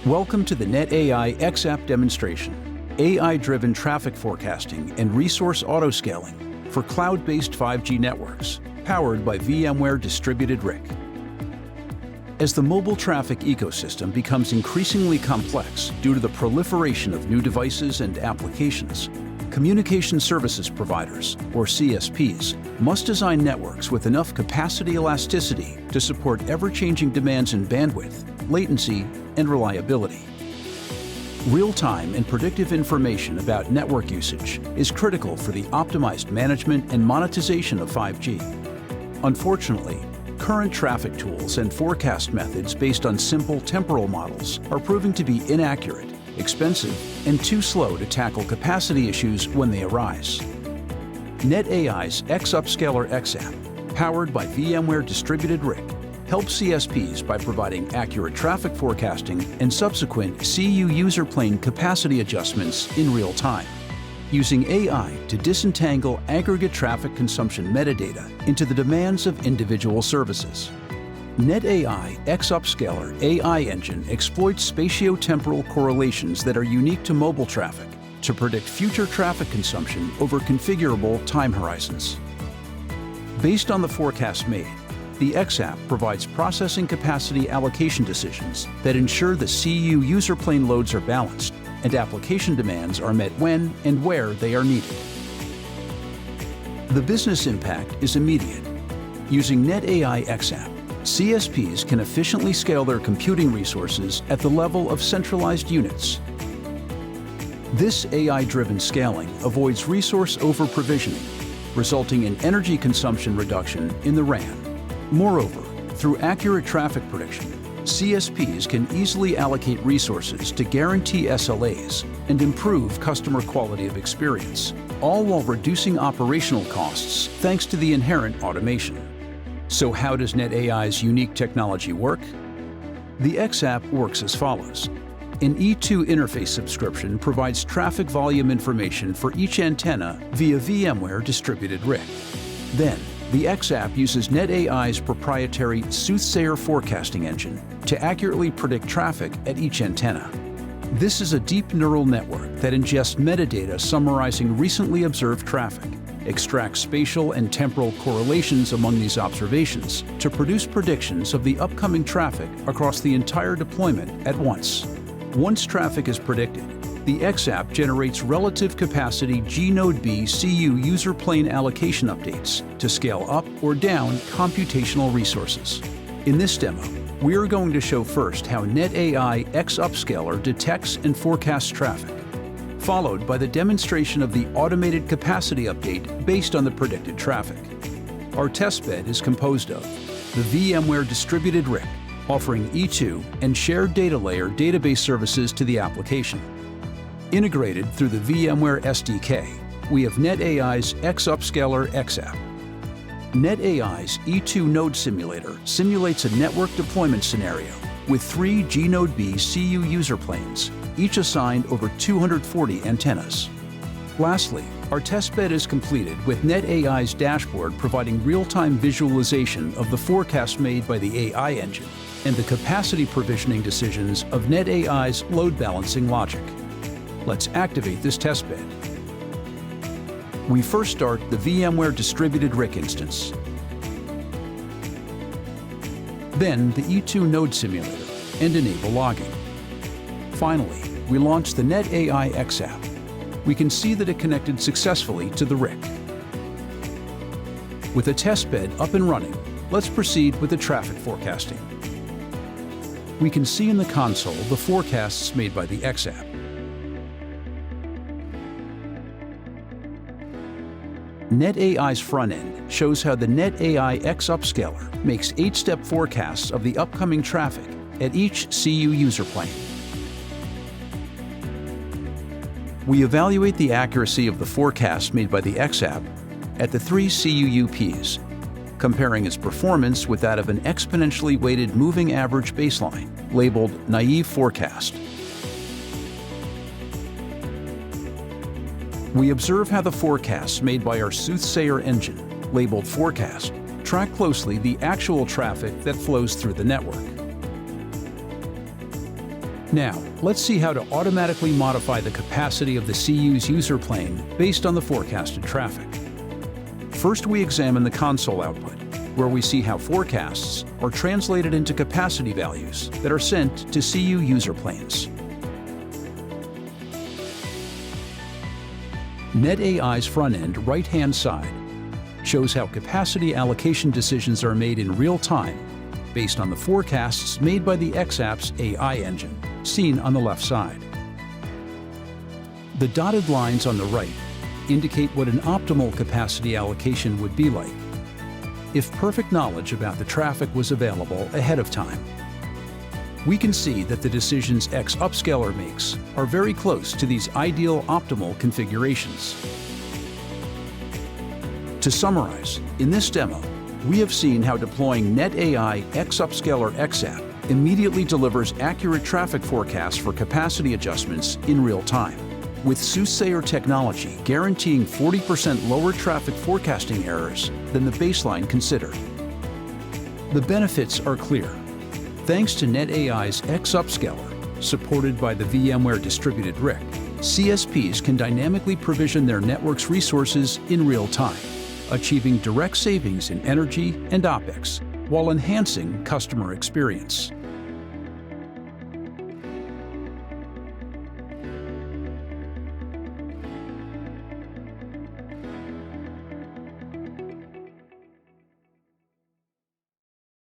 Welcome to the NetAI xApp demonstration, AI-driven traffic forecasting and resource autoscaling for cloud-based 5G networks, powered by VMware Distributed RIC. As the mobile traffic ecosystem becomes increasingly complex due to the proliferation of new devices and applications, communication services providers, or CSPs, must design networks with enough capacity elasticity to support ever-changing demands in bandwidth, latency, and reliability. Real-time and predictive information about network usage is critical for the optimized management and monetization of 5G. Unfortunately, current traffic tools and forecast methods based on simple temporal models are proving to be inaccurate, expensive, and too slow to tackle capacity issues when they arise. NetAI's xUPscaler xApp, powered by VMware Distributed RIC, helps CSPs by providing accurate traffic forecasting and subsequent CU user plane capacity adjustments in real time, using AI to disentangle aggregate traffic consumption metadata into the demands of individual services. NetAI xUPscaler AI engine exploits spatiotemporal correlations that are unique to mobile traffic to predict future traffic consumption over configurable time horizons. Based on the forecast made, the xApp provides processing capacity allocation decisions that ensure the CU user plane loads are balanced and application demands are met when and where they are needed. The business impact is immediate. Using NetAI xApp, CSPs can efficiently scale their computing resources at the level of centralized units. This AI-driven scaling avoids resource over-provisioning, resulting in energy consumption reduction in the RAN. Moreover, through accurate traffic prediction, CSPs can easily allocate resources to guarantee SLAs and improve customer quality of experience, all while reducing operational costs thanks to the inherent automation. So how does NetAI's unique technology work? The xApp works as follows. An E2 interface subscription provides traffic volume information for each antenna via VMware Distributed RIC. Then, the xApp uses NetAI's proprietary Soothsayer forecasting engine to accurately predict traffic at each antenna. This is a deep neural network that ingests metadata summarizing recently observed traffic, extracts spatial and temporal correlations among these observations to produce predictions of the upcoming traffic across the entire deployment at once. Once traffic is predicted, the xApp generates relative capacity G-Node B CU user plane allocation updates to scale up or down computational resources. In this demo, we are going to show first how NetAI xUPscaler detects and forecasts traffic, followed by the demonstration of the automated capacity update based on the predicted traffic. Our testbed is composed of the VMware Distributed RIC, offering E2 and shared data layer database services to the application. Integrated through the VMware SDK, we have NetAI's xUPscaler xApp. NetAI's E2 node simulator simulates a network deployment scenario with 3 G-Node B CU user planes, each assigned over 240 antennas. Lastly, our testbed is completed with NetAI's dashboard providing real-time visualization of the forecast made by the AI engine and the capacity provisioning decisions of NetAI's load balancing logic. Let's activate this testbed. We first start the VMware Distributed RIC instance, then the E2 node simulator, and enable logging. Finally, we launch the NetAI xApp. We can see that it connected successfully to the RIC. With the testbed up and running, let's proceed with the traffic forecasting. We can see in the console the forecasts made by the xApp. NetAI's front end shows how the NetAI xUPscaler makes 8-step forecasts of the upcoming traffic at each CU user plane. We evaluate the accuracy of the forecast made by the xApp at the 3 CU UPs, comparing its performance with that of an exponentially weighted moving average baseline, labeled naive forecast. We observe how the forecasts made by our Soothsayer engine, labeled forecast, track closely the actual traffic that flows through the network. Now, let's see how to automatically modify the capacity of the CU's user plane based on the forecasted traffic. First, we examine the console output, where we see how forecasts are translated into capacity values that are sent to CU user planes. NetAI's front-end right-hand side shows how capacity allocation decisions are made in real time based on the forecasts made by the xUP's AI engine, seen on the left side. The dotted lines on the right indicate what an optimal capacity allocation would be like if perfect knowledge about the traffic was available ahead of time. We can see that the decisions xUPscaler makes are very close to these ideal optimal configurations. To summarize, in this demo, we have seen how deploying NetAI xUPscaler xApp immediately delivers accurate traffic forecasts for capacity adjustments in real time, with soothsayer technology guaranteeing 40% lower traffic forecasting errors than the baseline considered. The benefits are clear. Thanks to NetAI's xUPscaler, supported by the VMware Distributed RIC, CSPs can dynamically provision their network's resources in real time, achieving direct savings in energy and OpEx while enhancing customer experience.